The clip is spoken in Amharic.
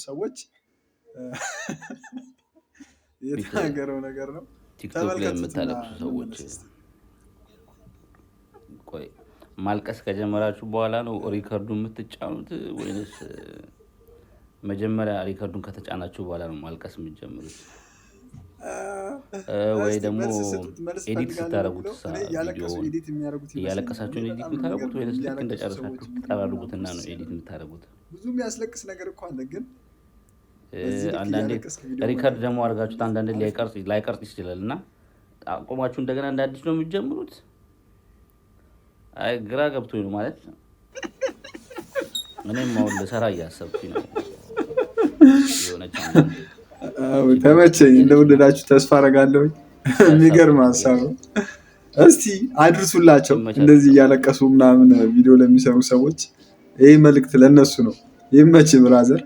ሰዎች የተናገረው ነገር ነው። ቲክቶክ ላይ የምታለቅሱ ሰዎች ቆይ ማልቀስ ከጀመራችሁ በኋላ ነው ሪከርዱን የምትጫኑት ወይስ መጀመሪያ ሪከርዱን ከተጫናችሁ በኋላ ነው ማልቀስ የምትጀምሩት? ወይ ደግሞ ኤዲት ስታደርጉት እያለቀሳችሁ ኤዲት የምታደርጉት ወይስ ልክ እንደጨረሳችሁ ትጠራርጉትና ነው ኤዲት የምታደርጉት? ብዙ የሚያስለቅስ ነገር እኮ አለ። ግን አንዳንዴ ሪከርድ ደግሞ አድርጋችሁት አንዳንዴ ላይቀርጽ ይችላል እና አቆማችሁ እንደገና እንደ አዲስ ነው የምትጀምሩት። አይ ግራ ገብቶኝ ነው ማለት ነው። እኔም አሁን ልሰራ እያሰብኩኝ ነው። ተመቸኝ። እንደወደዳችሁ ተስፋ አደርጋለሁ። የሚገርም ሀሳብ ነው። እስቲ አድርሱላቸው እንደዚህ እያለቀሱ ምናምን ቪዲዮ ለሚሰሩ ሰዎች ይህ መልእክት ለነሱ ነው። ይመች ብራዘር።